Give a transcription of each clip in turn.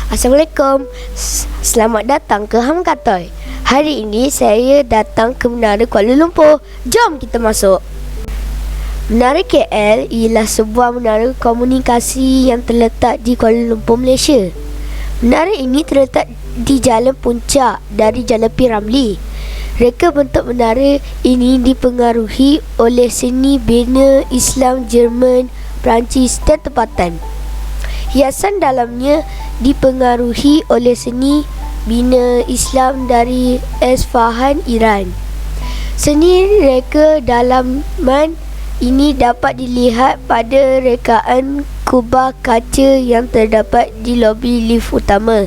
Assalamualaikum. Selamat datang ke Hamka. Hari ini saya datang ke Menara Kuala Lumpur. Jom kita masuk. Menara KL ialah sebuah menara komunikasi yang terletak di Kuala Lumpur, Malaysia. Menara ini terletak di Jalan Puncak dari Jalan P. Ramlee. Reka bentuk menara ini dipengaruhi oleh seni bina Islam Jerman, Perancis dan tempatan. Hiasan dalamnya dipengaruhi oleh seni bina Islam dari Isfahan, Iran. Seni reka dalaman ini dapat dilihat pada rekaan kubah kaca yang terdapat di lobi lift utama.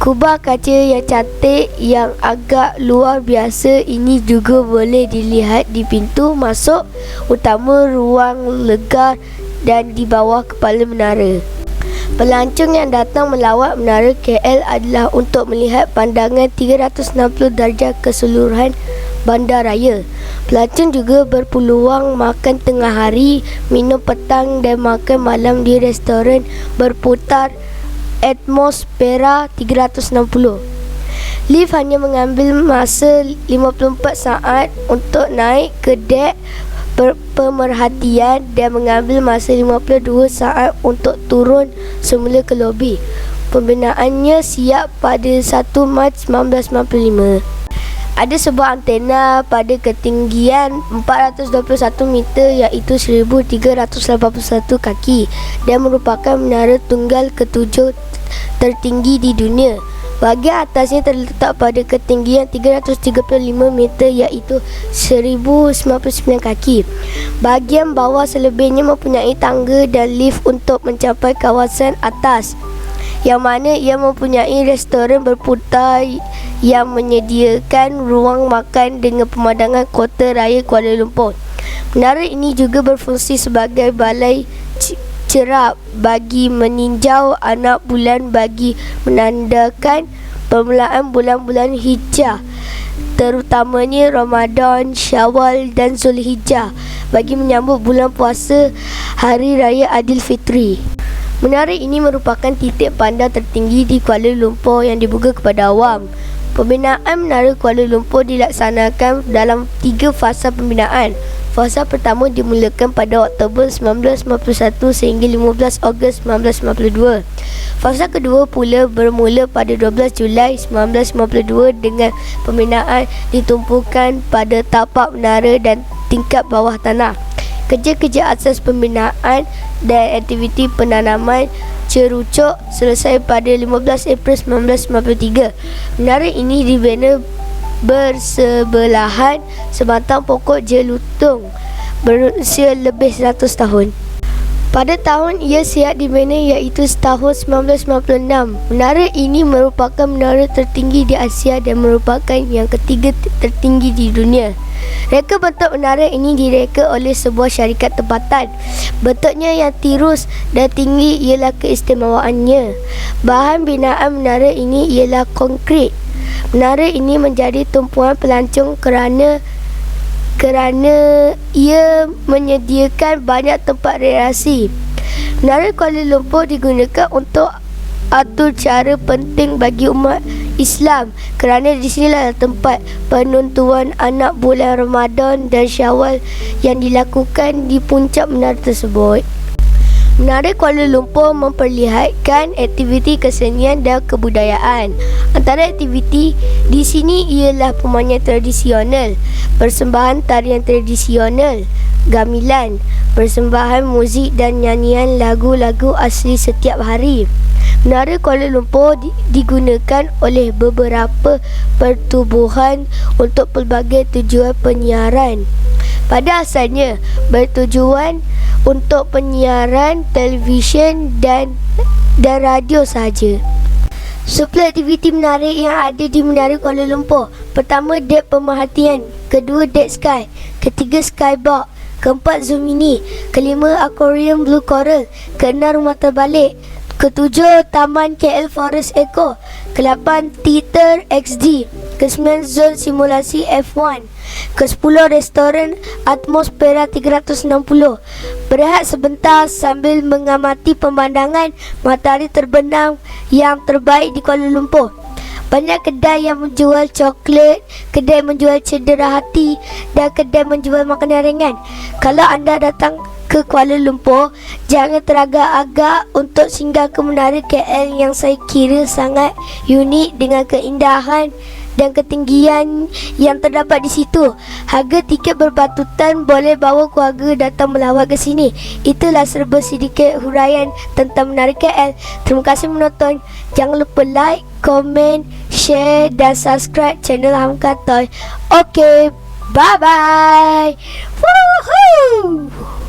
Kubah kaca yang cantik yang agak luar biasa ini juga boleh dilihat di pintu masuk utama ruang legar dan di bawah kepala menara. Pelancong yang datang melawat Menara KL adalah untuk melihat pandangan 360 darjah keseluruhan bandaraya. Pelancong juga berpeluang makan tengah hari, minum petang dan makan malam di restoran berputar atmosfera 360. Lift hanya mengambil masa 54 saat untuk naik ke dek pemerhatian dan mengambil masa 52 saat untuk turun semula ke lobi. Pembinaannya siap pada 1 Mac 1995. Ada sebuah antena pada ketinggian 421 meter iaitu 1381 kaki dan merupakan menara tunggal ketujuh tertinggi di dunia. Bahagian atasnya terletak pada ketinggian 335 meter iaitu 1099 kaki. Bahagian bawah selebihnya mempunyai tangga dan lift untuk mencapai kawasan atas, yang mana ia mempunyai restoran berputar yang menyediakan ruang makan dengan pemandangan kota raya Kuala Lumpur. Menara ini juga berfungsi sebagai balai cerap bagi meninjau anak bulan bagi menandakan permulaan bulan-bulan hijrah, terutamanya Ramadan, Syawal dan Zulhijjah bagi menyambut bulan puasa Hari Raya Aidilfitri. Menara ini merupakan titik pandang tertinggi di Kuala Lumpur yang dibuka kepada awam. Pembinaan Menara Kuala Lumpur dilaksanakan dalam 3 fasa pembinaan. Fasa pertama dimulakan pada Oktober 1951 sehingga 15 Ogos 1952. Fasa kedua pula bermula pada 12 Julai 1952 dengan pembinaan ditumpukan pada tapak menara dan tingkap bawah tanah. Kerja-kerja asas pembinaan dan aktiviti penanaman cerucuk selesai pada 15 April 1953. Menara ini dibina bersebelahan sebatang pokok jelutong berusia lebih 100 tahun. Pada tahun ia siap dibina iaitu tahun 1996. Menara ini merupakan menara tertinggi di Asia dan merupakan yang ketiga tertinggi di dunia. Reka bentuk menara ini direka oleh sebuah syarikat tempatan. Bentuknya yang tirus dan tinggi ialah keistimewaannya. Bahan binaan menara ini ialah konkrit. Menara ini menjadi tumpuan pelancong kerana ia menyediakan banyak tempat rekreasi. Menara Kuala Lumpur digunakan untuk atur cara penting bagi umat Islam kerana di sinilah tempat penentuan anak bulan Ramadan dan Syawal yang dilakukan di puncak menara tersebut. Menara Kuala Lumpur memperlihatkan aktiviti kesenian dan kebudayaan. Antara aktiviti di sini ialah permainan tradisional, persembahan tarian tradisional, gamelan, persembahan muzik dan nyanyian lagu-lagu asli setiap hari. Menara Kuala Lumpur digunakan oleh beberapa pertubuhan untuk pelbagai tujuan penyiaran. Pada asalnya bertujuan untuk penyiaran televisyen dan radio sahaja. Suplai aktiviti menarik yang ada di Menara Kuala Lumpur. Pertama, dek pemerhatian. Kedua, dek sky. Ketiga, skybox. Keempat, zoom mini. Kelima, aquarium blue coral. Keenam, rumah terbalik. Ketujuh, Taman KL Forest Eco. Kelapan, Theater XD. Ke-9 zon simulasi F1. Ke-10 restoran atmosfera 360. Berehat sebentar sambil mengamati pemandangan matahari terbenam yang terbaik di Kuala Lumpur. Banyak kedai yang menjual coklat, kedai menjual cedera hati dan kedai menjual makanan ringan. Kalau anda datang ke Kuala Lumpur, jangan teragak-agak untuk singgah ke Menara KL yang saya kira sangat unik dengan keindahan dan ketinggian yang terdapat di situ. Harga tiket berpatutan, boleh bawa keluarga datang melawat ke sini. Itulah serba sedikit huraian tentang Menara KL. Terima kasih menonton. Jangan lupa like, komen, share dan subscribe channel Hamka. Okey, bye bye. Woohoo!